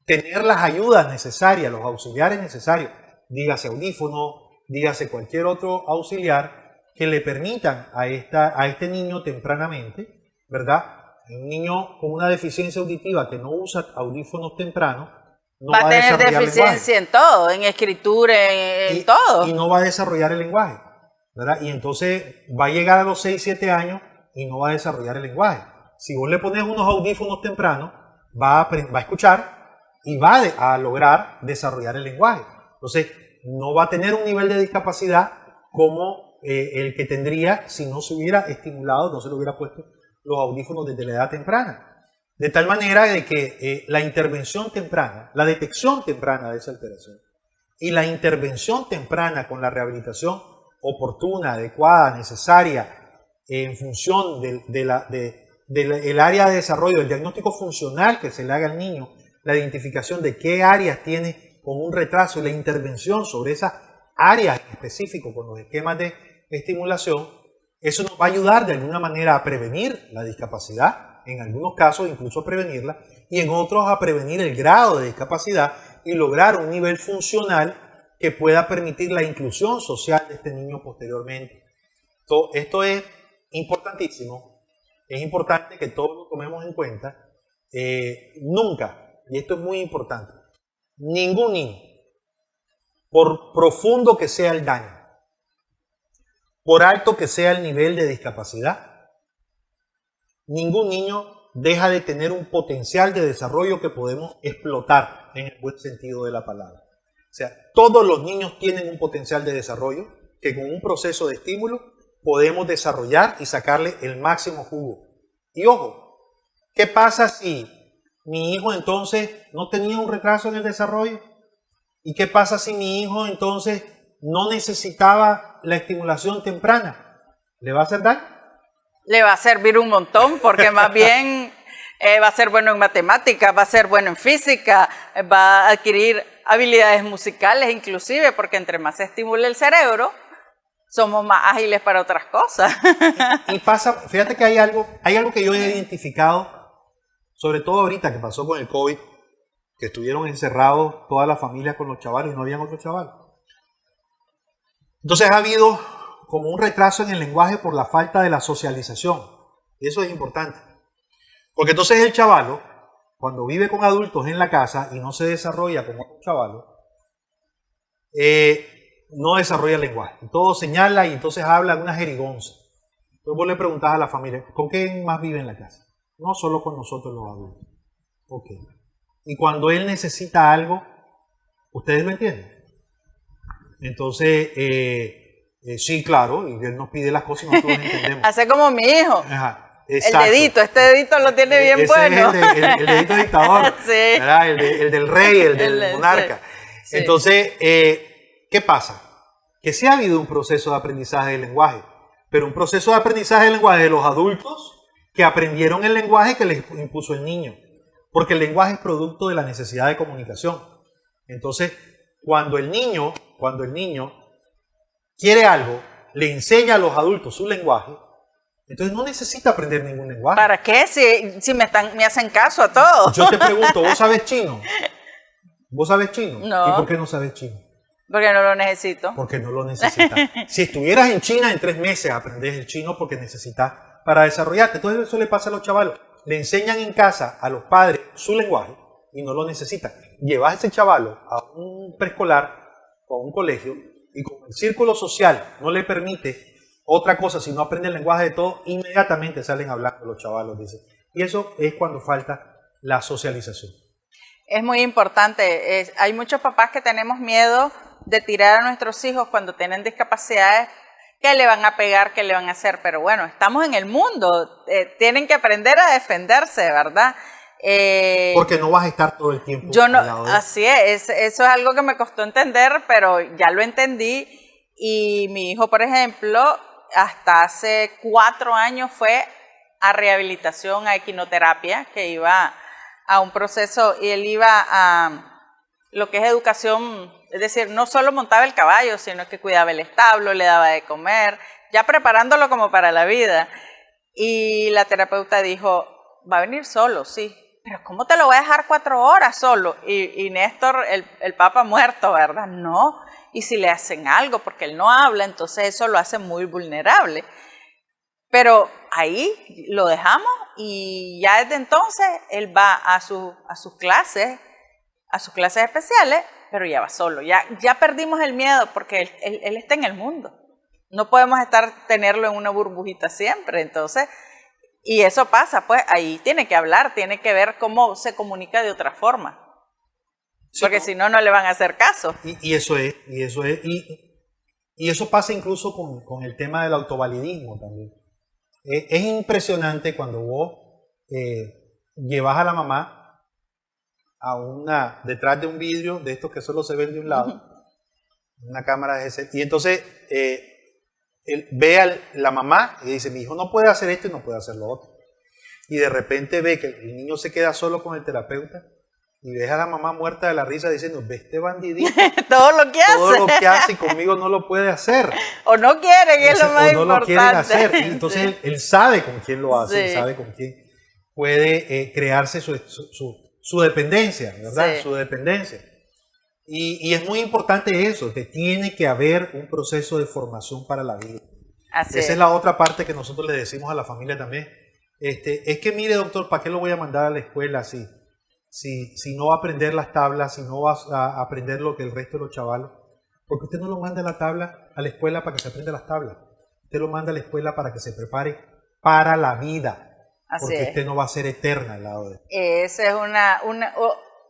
tener las ayudas necesarias, los auxiliares necesarios, dígase audífono, dígase cualquier otro auxiliar que le permitan a este niño tempranamente, ¿verdad? Un niño con una deficiencia auditiva que no usa audífonos temprano, no va a tener deficiencia en todo, en escritura, en todo. Y no va a desarrollar el lenguaje, ¿verdad? Y entonces va a llegar a los 6, 7 años y no va a desarrollar el lenguaje. Si vos le pones unos audífonos tempranos, va a escuchar y va a lograr desarrollar el lenguaje. Entonces, no va a tener un nivel de discapacidad como el que tendría si no se hubiera estimulado, no se le hubiera puesto los audífonos desde la edad temprana. De tal manera de que la intervención temprana, la detección temprana de esa alteración y la intervención temprana con la rehabilitación oportuna, adecuada, necesaria, en función del área de desarrollo, del diagnóstico funcional que se le haga al niño, la identificación de qué áreas tiene con un retraso y la intervención sobre esas áreas específicas con los esquemas de estimulación, eso nos va a ayudar de alguna manera a prevenir la discapacidad, en algunos casos incluso a prevenirla, y en otros a prevenir el grado de discapacidad y lograr un nivel funcional que pueda permitir la inclusión social de este niño posteriormente. Esto es importantísimo, es importante que todos lo tomemos en cuenta. Nunca, y esto es muy importante, ningún niño, por profundo que sea el daño, por alto que sea el nivel de discapacidad, ningún niño deja de tener un potencial de desarrollo que podemos explotar en el buen sentido de la palabra. O sea, todos los niños tienen un potencial de desarrollo que con un proceso de estímulo podemos desarrollar y sacarle el máximo jugo. Y ojo, ¿qué pasa si mi hijo entonces no tenía un retraso en el desarrollo? ¿Y qué pasa si mi hijo entonces no necesitaba la estimulación temprana? ¿Le va a hacer daño? Le va a servir un montón porque más bien va a ser bueno en matemáticas, va a ser bueno en física, va a adquirir habilidades musicales inclusive, porque entre más se estimule el cerebro, somos más ágiles para otras cosas. Y pasa, fíjate que hay algo que yo he identificado, sobre todo ahorita que pasó con el COVID, que estuvieron encerrados todas las familias con los chavalos y no habían otros chavalos. Entonces ha habido como un retraso en el lenguaje por la falta de la socialización. Y eso es importante. Porque entonces el chavalo, cuando vive con adultos en la casa y no se desarrolla como un chavalo, no desarrolla el lenguaje. Todo señala y entonces habla una jerigonza. Entonces vos le preguntás a la familia, ¿con quién más vive en la casa? No, solo con nosotros los adultos. Ok. Y cuando él necesita algo, ¿ustedes lo entienden? Entonces, sí, claro, y él nos pide las cosas y nosotros entendemos. Hace como mi hijo. Ajá, exacto. El dedito, este dedito lo tiene bien ese bueno. Es el dedito dictador, sí. el del rey, el del monarca. Sí. Entonces, ¿qué pasa? Que sí ha habido un proceso de aprendizaje del lenguaje, pero un proceso de aprendizaje del lenguaje de los adultos que aprendieron el lenguaje que les impuso el niño. Porque el lenguaje es producto de la necesidad de comunicación. Entonces, cuando el niño quiere algo, le enseña a los adultos su lenguaje, entonces no necesita aprender ningún lenguaje. ¿Para qué? Si me hacen caso a todos. Yo te pregunto, ¿vos sabes chino? ¿Vos sabes chino? No. ¿Y por qué no sabes chino? Porque no lo necesito. Porque no lo necesitas. Si estuvieras en China en 3 meses aprendes el chino porque necesitas para desarrollarte. Entonces eso le pasa a los chavalos. Le enseñan en casa a los padres su lenguaje y no lo necesitan. Llevas a ese chavalo a un preescolar o a un colegio y como el círculo social no le permite otra cosa si no aprende el lenguaje de todo, inmediatamente salen hablando los chavalos, dice. Y eso es cuando falta la socialización. Es muy importante. Hay muchos papás que tenemos miedo de tirar a nuestros hijos cuando tienen discapacidades. ¿Qué le van a pegar? ¿Qué le van a hacer? Pero bueno, estamos en el mundo. Tienen que aprender a defenderse, ¿verdad? Porque no vas a estar todo el tiempo. Yo no, así es. Eso es algo que me costó entender, pero ya lo entendí. Y mi hijo, por ejemplo, hasta hace 4 años fue a rehabilitación, a equinoterapia, que iba a un proceso y él iba a lo que es educación, es decir, no solo montaba el caballo, sino que cuidaba el establo, le daba de comer, ya preparándolo como para la vida. Y la terapeuta dijo, va a venir solo, sí, pero ¿cómo te lo voy a dejar 4 horas solo? Y Néstor, el papa muerto, ¿verdad? No, y si le hacen algo, porque él no habla, entonces eso lo hace muy vulnerable. Pero ahí lo dejamos y ya desde entonces él va a sus clases especiales, pero ya va solo. Ya perdimos el miedo porque él está en el mundo. No podemos tenerlo en una burbujita siempre, entonces, y eso pasa, pues ahí tiene que hablar, tiene que ver cómo se comunica de otra forma. Sí, porque si no, no le van a hacer caso. Y eso pasa incluso con el tema del autovalidismo también. Es impresionante cuando vos llevas a la mamá detrás de un vidrio de estos que solo se ven de un lado, una cámara de ese, y entonces él ve a la mamá y dice, mi hijo no puede hacer esto y no puede hacer lo otro. Y de repente ve que el niño se queda solo con el terapeuta y ves a la mamá muerta de la risa diciendo, ve este bandidito, todo lo que hace y conmigo no lo puede hacer. O no quiere, que es lo más importante. O no lo quieren hacer. Y entonces sí. él sabe con quién lo hace, sí. Sabe con quién puede crearse su dependencia, ¿verdad? Sí. Su dependencia. Y es muy importante eso, que tiene que haber un proceso de formación para la vida. Esa es la otra parte que nosotros le decimos a la familia también. Es que mire, doctor, ¿para qué lo voy a mandar a la escuela así? Si no va a aprender las tablas, si no va a aprender lo que el resto de los chavalos. Porque usted no lo manda a la escuela para que se aprenda las tablas. Usted lo manda a la escuela para que se prepare para la vida. Porque usted no va a ser eterna al lado de él. Esa es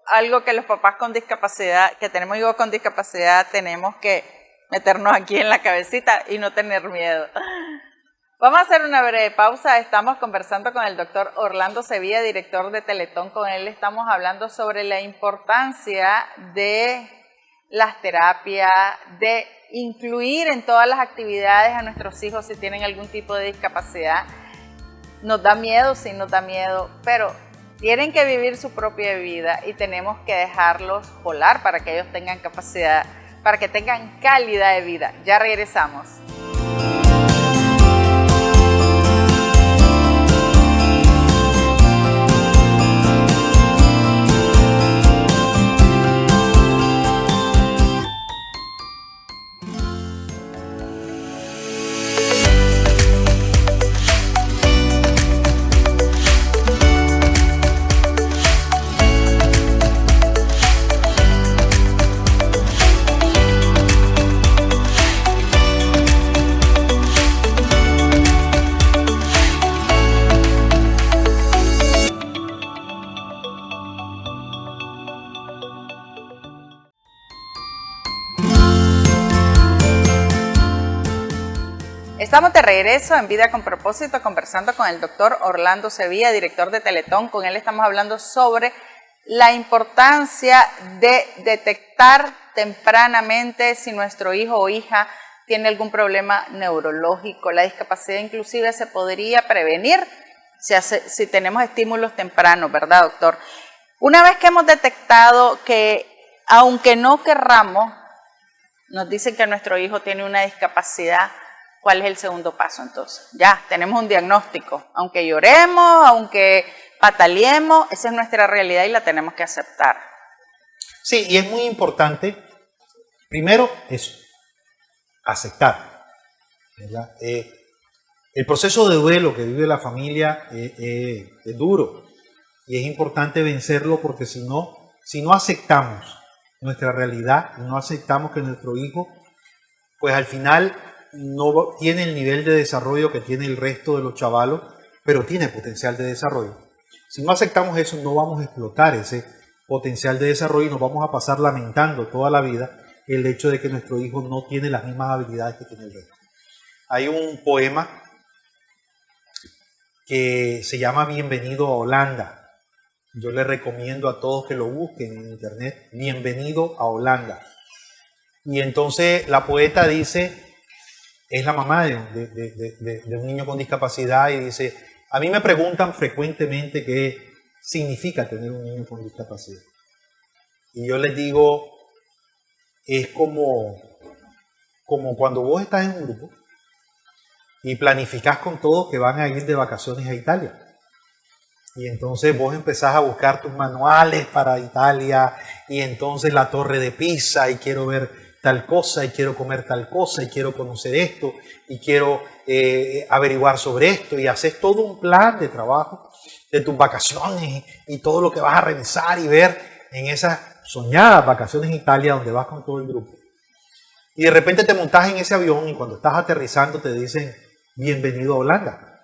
algo que los papás con discapacidad, que tenemos hijos con discapacidad, tenemos que meternos aquí en la cabecita y no tener miedo. Vamos a hacer una breve pausa. Estamos conversando con el doctor Orlando Sevilla, director de Teletón. Con él estamos hablando sobre la importancia de las terapias, de incluir en todas las actividades a nuestros hijos si tienen algún tipo de discapacidad. Nos da miedo, sí nos da miedo, pero tienen que vivir su propia vida y tenemos que dejarlos volar para que ellos tengan capacidad, para que tengan calidad de vida. Ya regresamos. Estamos de regreso en Vida con Propósito conversando con el doctor Orlando Sevilla, director de Teletón. Con él estamos hablando sobre la importancia de detectar tempranamente si nuestro hijo o hija tiene algún problema neurológico. La discapacidad inclusive se podría prevenir si tenemos estímulos tempranos, ¿verdad, doctor? Una vez que hemos detectado que, aunque no querramos, nos dicen que nuestro hijo tiene una discapacidad, ¿cuál es el segundo paso entonces? Ya, tenemos un diagnóstico. Aunque lloremos, aunque pataleemos, esa es nuestra realidad y la tenemos que aceptar. Sí, y es muy importante, primero, eso, aceptar, ¿verdad? El proceso de duelo que vive la familia es duro y es importante vencerlo porque si no aceptamos nuestra realidad, no aceptamos que nuestro hijo, pues al final no tiene el nivel de desarrollo que tiene el resto de los chavalos, pero tiene potencial de desarrollo. Si no aceptamos eso, no vamos a explotar ese potencial de desarrollo y nos vamos a pasar lamentando toda la vida el hecho de que nuestro hijo no tiene las mismas habilidades que tiene el resto. Hay un poema que se llama Bienvenido a Holanda. Yo le recomiendo a todos que lo busquen en internet, Bienvenido a Holanda. Y entonces la poeta dice, es la mamá de un niño con discapacidad y dice, a mí me preguntan frecuentemente qué significa tener un niño con discapacidad. Y yo les digo, es como cuando vos estás en un grupo y planificás con todos que van a ir de vacaciones a Italia. Y entonces vos empezás a buscar tus manuales para Italia y entonces la torre de Pisa y quiero ver tal cosa y quiero comer tal cosa y quiero conocer esto y quiero averiguar sobre esto y haces todo un plan de trabajo de tus vacaciones y todo lo que vas a revisar y ver en esas soñadas vacaciones en Italia donde vas con todo el grupo. Y de repente te montas en ese avión y cuando estás aterrizando te dicen, bienvenido a Holanda.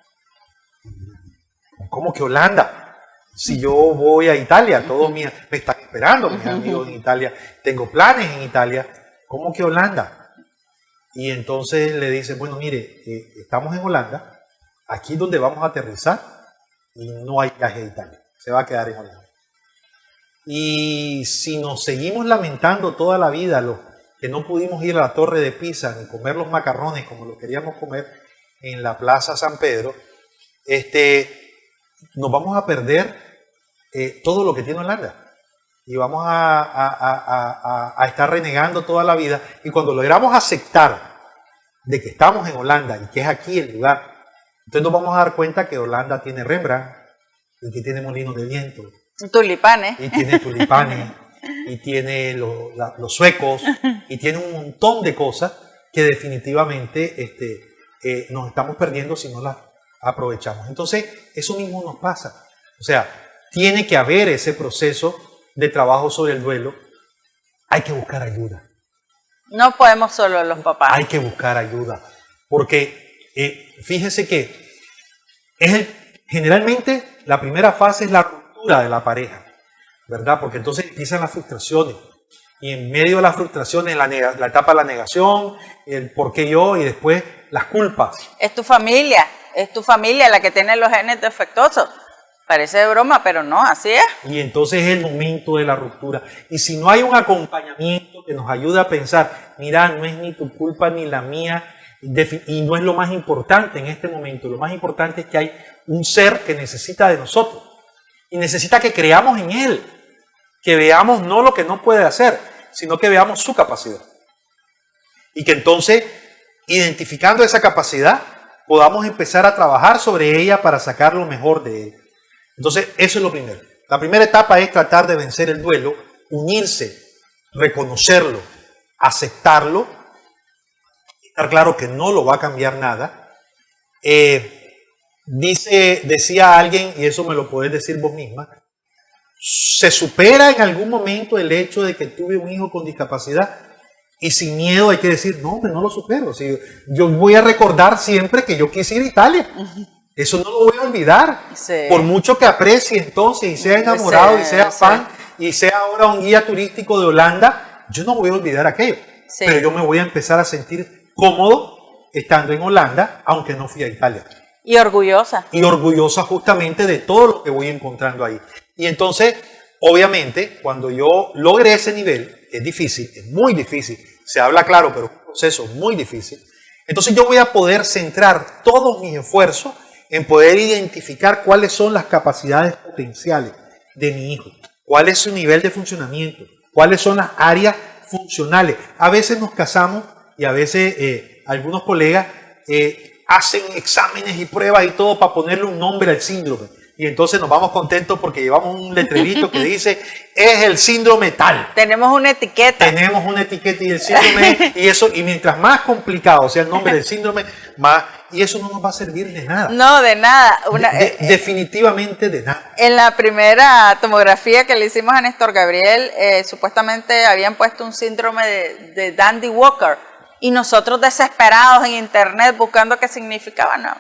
¿Cómo que Holanda? Si yo voy a Italia, todos me están esperando, mis amigos en Italia, tengo planes en Italia, ¿cómo que Holanda? Y entonces le dicen, bueno, mire, estamos en Holanda, aquí es donde vamos a aterrizar y no hay viaje a Italia, se va a quedar en Holanda. Y si nos seguimos lamentando toda la vida, los que no pudimos ir a la Torre de Pisa ni comer los macarrones como lo queríamos comer en la Plaza San Pedro, nos vamos a perder todo lo que tiene Holanda. Y vamos a estar renegando toda la vida. Y cuando logramos aceptar de que estamos en Holanda y que es aquí el lugar, entonces nos vamos a dar cuenta que Holanda tiene Rembrandt, y que tiene molinos de viento. Tulipanes. Y tiene tulipanes, y tiene los suecos, y tiene un montón de cosas que definitivamente nos estamos perdiendo si no las aprovechamos. Entonces, eso mismo nos pasa. O sea, tiene que haber ese proceso de trabajo sobre el duelo. Hay que buscar ayuda. No podemos solo los papás. Hay que buscar ayuda. Porque fíjese que generalmente la primera fase es la ruptura de la pareja, ¿verdad? Porque entonces empiezan las frustraciones. Y en medio de las frustraciones, la etapa de la negación, el por qué yo y después las culpas. Es tu familia la que tiene los genes defectuosos. Parece de broma, pero no, así es. Y entonces es el momento de la ruptura. Y si no hay un acompañamiento que nos ayude a pensar, mira, no es ni tu culpa ni la mía, y no es lo más importante en este momento. Lo más importante es que hay un ser que necesita de nosotros. Y necesita que creamos en él. Que veamos no lo que no puede hacer, sino que veamos su capacidad. Y que entonces, identificando esa capacidad, podamos empezar a trabajar sobre ella para sacar lo mejor de ella. Entonces, eso es lo primero. La primera etapa es tratar de vencer el duelo, unirse, reconocerlo, aceptarlo, estar claro que no lo va a cambiar nada. Decía alguien, y eso me lo podés decir vos misma, se supera en algún momento el hecho de que tuve un hijo con discapacidad y sin miedo hay que decir, no, hombre, no lo supero. O sea, yo voy a recordar siempre que yo quise ir a Italia. Eso no lo voy a olvidar. Sí. Por mucho que aprecie entonces y sea enamorado y sea fan y sea ahora un guía turístico de Holanda, yo no voy a olvidar aquello. Sí. Pero yo me voy a empezar a sentir cómodo estando en Holanda, aunque no fui a Italia. Y orgullosa. Y orgullosa justamente de todo lo que voy encontrando ahí. Y entonces, obviamente, cuando yo logre ese nivel, es difícil, es muy difícil, se habla claro, pero es un proceso muy difícil, entonces yo voy a poder centrar todos mis esfuerzos en poder identificar cuáles son las capacidades potenciales de mi hijo, cuál es su nivel de funcionamiento, cuáles son las áreas funcionales. A veces nos casamos y a veces algunos colegas hacen exámenes y pruebas y todo para ponerle un nombre al síndrome. Y entonces nos vamos contentos porque llevamos un letrerito que dice, es el síndrome tal. Tenemos una etiqueta. Tenemos una etiqueta y el síndrome, y mientras más complicado sea el nombre del síndrome, más, y eso no nos va a servir de nada. No, de nada. Definitivamente de nada. En la primera tomografía que le hicimos a Néstor Gabriel, supuestamente habían puesto un síndrome de Dandy Walker, y nosotros desesperados en internet buscando qué significaba, no.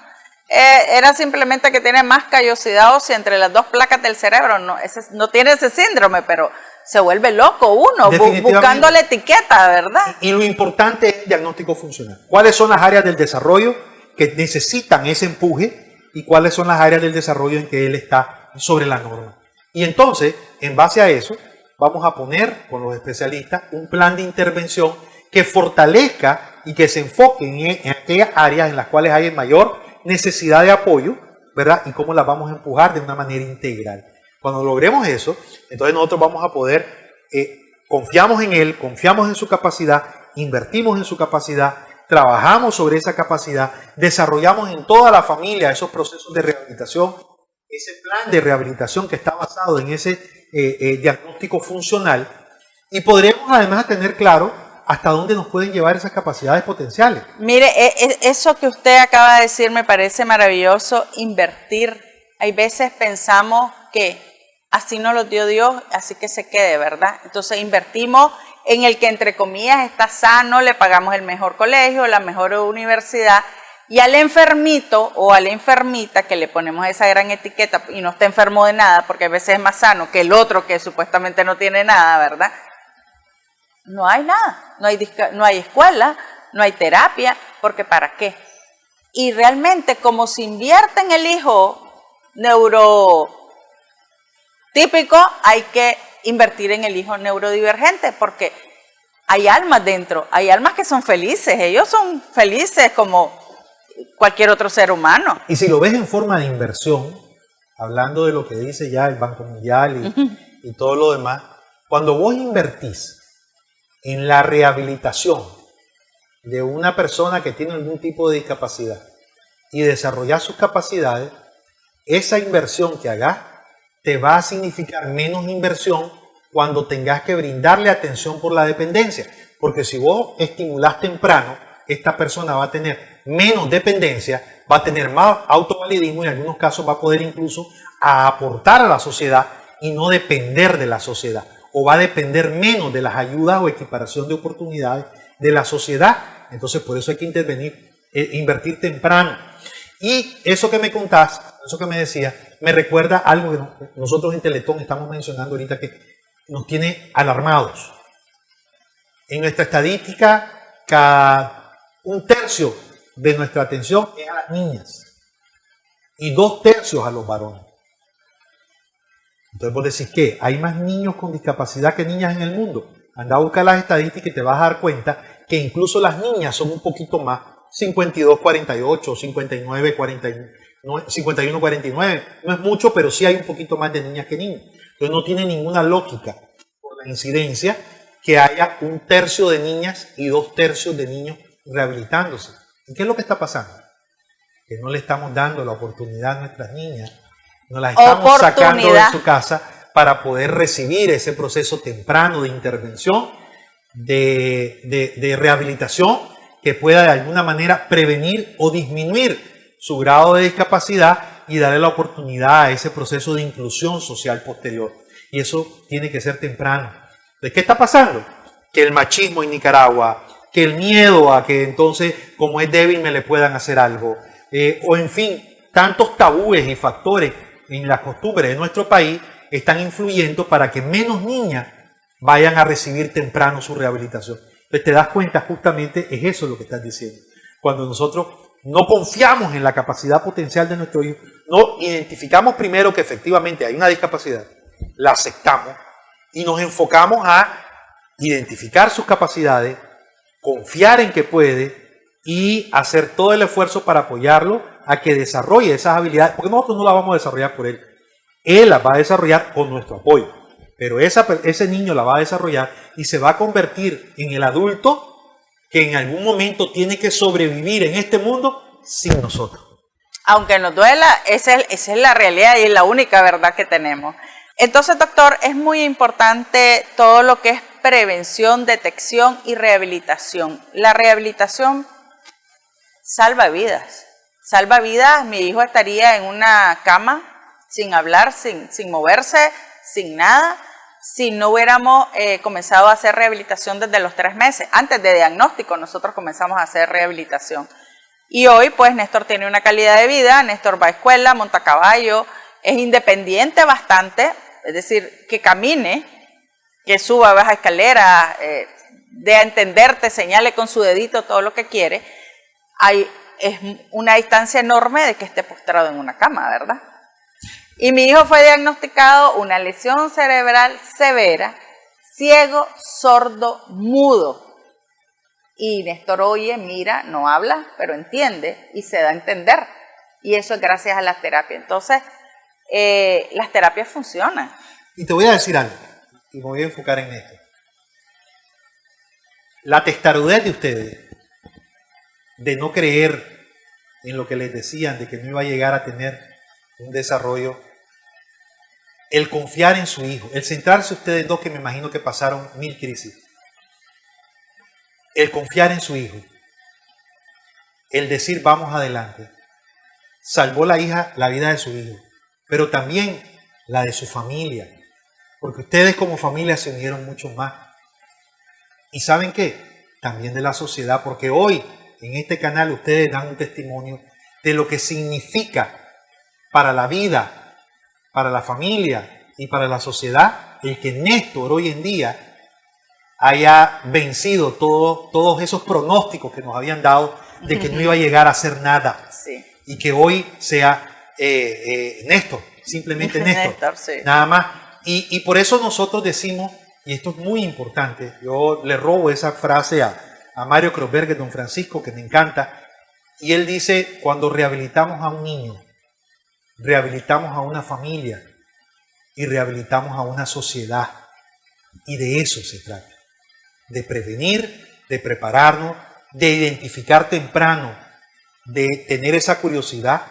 Era simplemente que tiene más callosidad ósea entre las dos placas del cerebro. No tiene ese síndrome, pero se vuelve loco uno buscando la etiqueta, ¿verdad? Y lo importante es el diagnóstico funcional. ¿Cuáles son las áreas del desarrollo que necesitan ese empuje y cuáles son las áreas del desarrollo en que él está sobre la norma? Y entonces, en base a eso, vamos a poner con los especialistas un plan de intervención que fortalezca y que se enfoque en aquellas áreas en las cuales hay mayor necesidad de apoyo, ¿verdad? Y cómo las vamos a empujar de una manera integral. Cuando logremos eso, entonces nosotros vamos a poder, confiamos en él, confiamos en su capacidad, invertimos en su capacidad, trabajamos sobre esa capacidad, desarrollamos en toda la familia esos procesos de rehabilitación, ese plan de rehabilitación que está basado en ese diagnóstico funcional, y podremos además tener claro hasta dónde nos pueden llevar esas capacidades potenciales. Mire, eso que usted acaba de decir me parece maravilloso, invertir. Hay veces pensamos que así nos lo dio Dios, así que se quede, ¿verdad? Entonces invertimos en el que entre comillas está sano, le pagamos el mejor colegio, la mejor universidad, y al enfermito o a la enfermita que le ponemos esa gran etiqueta y no está enfermo de nada, porque a veces es más sano que el otro que supuestamente no tiene nada, ¿verdad? No hay nada, no hay escuela, no hay terapia, porque ¿para qué? Y realmente como se invierte en el hijo neurotípico, hay que invertir en el hijo neurodivergente, porque hay almas dentro, hay almas que son felices, ellos son felices como cualquier otro ser humano. Y si lo ves en forma de inversión, hablando de lo que dice ya el Banco Mundial y todo lo demás, cuando vos invertís en la rehabilitación de una persona que tiene algún tipo de discapacidad y desarrollar sus capacidades, esa inversión que hagas te va a significar menos inversión cuando tengas que brindarle atención por la dependencia. Porque si vos estimulás temprano, esta persona va a tener menos dependencia, va a tener más autovalidismo y en algunos casos va a poder incluso aportar a la sociedad y no depender de la sociedad. O va a depender menos de las ayudas o equiparación de oportunidades de la sociedad. Entonces, por eso hay que intervenir, invertir temprano. Y eso que me contás, eso que me decías, me recuerda algo que nosotros en Teletón estamos mencionando ahorita que nos tiene alarmados. En nuestra estadística, cada 1/3 de nuestra atención es a las niñas y 2/3 a los varones. Entonces vos decís que hay más niños con discapacidad que niñas en el mundo. Anda a buscar las estadísticas y te vas a dar cuenta que incluso las niñas son un poquito más, 52-48, 59-49, 51-49. No es mucho, pero sí hay un poquito más de niñas que niños. Entonces no tiene ninguna lógica por la incidencia que haya 1/3 de niñas y 2/3 de niños rehabilitándose. ¿Y qué es lo que está pasando? Que no le estamos dando la oportunidad a nuestras niñas, no las estamos sacando de su casa para poder recibir ese proceso temprano de intervención, de rehabilitación, que pueda de alguna manera prevenir o disminuir su grado de discapacidad y darle la oportunidad a ese proceso de inclusión social posterior. Y eso tiene que ser temprano. ¿De qué está pasando? Que el machismo en Nicaragua, que el miedo a que entonces, como es débil, me le puedan hacer algo, o en fin, tantos tabúes y factores en las costumbres de nuestro país están influyendo para que menos niñas vayan a recibir temprano su rehabilitación. Entonces te das cuenta, justamente es eso lo que estás diciendo. Cuando nosotros no confiamos en la capacidad potencial de nuestro hijo, no identificamos primero que efectivamente hay una discapacidad, la aceptamos y nos enfocamos a identificar sus capacidades, confiar en que puede y hacer todo el esfuerzo para apoyarlo a que desarrolle esas habilidades, porque nosotros no las vamos a desarrollar por él. Él las va a desarrollar con nuestro apoyo, pero ese niño la va a desarrollar y se va a convertir en el adulto que en algún momento tiene que sobrevivir en este mundo sin nosotros. Aunque nos duela, esa es la realidad y es la única verdad que tenemos. Entonces, doctor, es muy importante todo lo que es prevención, detección y rehabilitación. La rehabilitación salva vidas. Salva vidas. Mi hijo estaría en una cama sin hablar, sin moverse, sin nada, si no hubiéramos comenzado a hacer rehabilitación desde los 3 meses. Antes de diagnóstico nosotros comenzamos a hacer rehabilitación. Y hoy pues Néstor tiene una calidad de vida, Néstor va a escuela, monta a caballo, es independiente bastante, es decir, que camine, que suba, baja escaleras, dé a entender, te señale con su dedito todo lo que quiere. Es una distancia enorme de que esté postrado en una cama, ¿verdad? Y mi hijo fue diagnosticado una lesión cerebral severa, ciego, sordo, mudo. Y Néstor oye, mira, no habla, pero entiende y se da a entender. Y eso es gracias a las terapias. Entonces, las terapias funcionan. Y te voy a decir algo, y me voy a enfocar en esto. La testarudez de ustedes, de no creer en lo que les decían, de que no iba a llegar a tener un desarrollo, el confiar en su hijo, el centrarse ustedes dos que me imagino que pasaron 1000 crisis, el confiar en su hijo, el decir vamos adelante, salvó la vida de su hijo, pero también la de su familia, porque ustedes como familia se unieron mucho más. Y ¿saben qué? También de la sociedad, porque hoy en este canal ustedes dan un testimonio de lo que significa para la vida, para la familia y para la sociedad el que Néstor hoy en día haya vencido todos esos pronósticos que nos habían dado de que no iba a llegar a hacer nada. Sí. Y que hoy sea Néstor, simplemente Néstor, Néstor, sí. nada más. Y por eso nosotros decimos, y esto es muy importante, yo le robo esa frase a Mario Kreuzberger, don Francisco, que me encanta, y él dice, cuando rehabilitamos a un niño, rehabilitamos a una familia y rehabilitamos a una sociedad. Y de eso se trata, de prevenir, de prepararnos, de identificar temprano, de tener esa curiosidad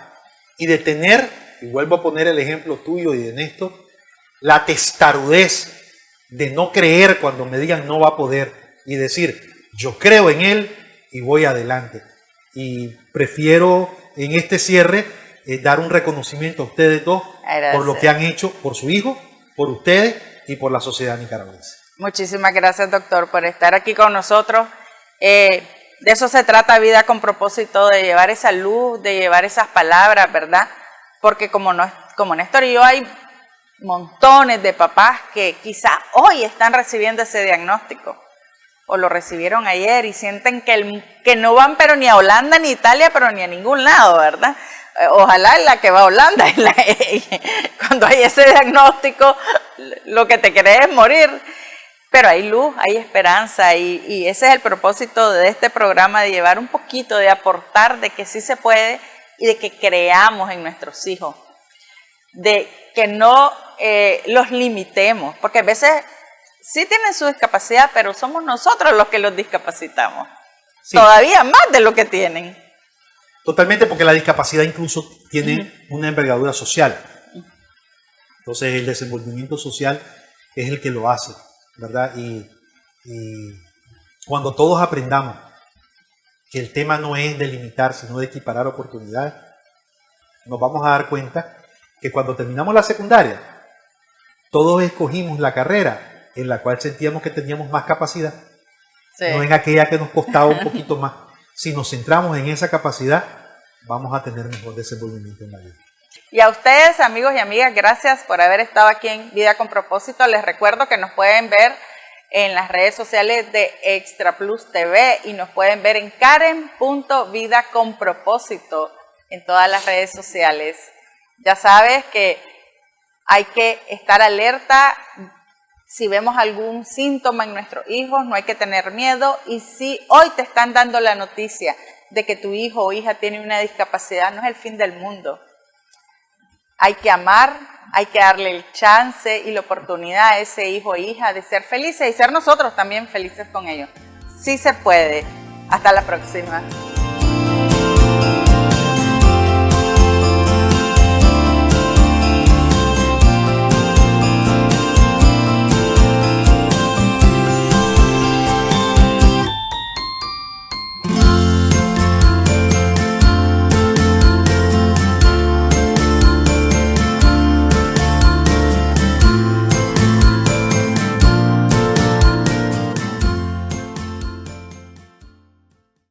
y de tener, y vuelvo a poner el ejemplo tuyo y de Néstor, la testarudez de no creer cuando me digan no va a poder y decir yo creo en él y voy adelante. Y prefiero en este cierre dar un reconocimiento a ustedes dos por lo que han hecho por su hijo, por ustedes y por la sociedad nicaragüense. Muchísimas gracias, doctor, por estar aquí con nosotros. De eso se trata Vida con Propósito, de llevar esa luz, de llevar esas palabras, ¿verdad? Porque como Néstor y yo hay montones de papás que quizá hoy están recibiendo ese diagnóstico o lo recibieron ayer y sienten que no van pero ni a Holanda ni a Italia, pero ni a ningún lado, ¿verdad? Ojalá la que va a Holanda, cuando hay ese diagnóstico, lo que te querés es morir. Pero hay luz, hay esperanza y ese es el propósito de este programa, de llevar un poquito, de aportar de que sí se puede y de que creamos en nuestros hijos, de que no los limitemos, porque a veces sí tienen su discapacidad, pero somos nosotros los que los discapacitamos, sí. Todavía más de lo que tienen. Totalmente, porque la discapacidad incluso tiene una envergadura social. Entonces el desenvolvimiento social es el que lo hace, ¿verdad? Y cuando todos aprendamos que el tema no es de limitar, sino de equiparar oportunidades, nos vamos a dar cuenta que cuando terminamos la secundaria, todos escogimos la carrera en la cual sentíamos que teníamos más capacidad, sí. No en aquella que nos costaba un poquito más. Si nos centramos en esa capacidad, vamos a tener mejor desenvolvimiento en la vida. Y a ustedes, amigos y amigas, gracias por haber estado aquí en Vida con Propósito. Les recuerdo que nos pueden ver en las redes sociales de Extra Plus TV y nos pueden ver en Karen.vidaconpropósito en todas las redes sociales. Ya sabes que hay que estar alerta. Si vemos algún síntoma en nuestros hijos, no hay que tener miedo. Y si hoy te están dando la noticia de que tu hijo o hija tiene una discapacidad, no es el fin del mundo. Hay que amar, hay que darle el chance y la oportunidad a ese hijo o hija de ser felices y ser nosotros también felices con ellos. Sí se puede. Hasta la próxima.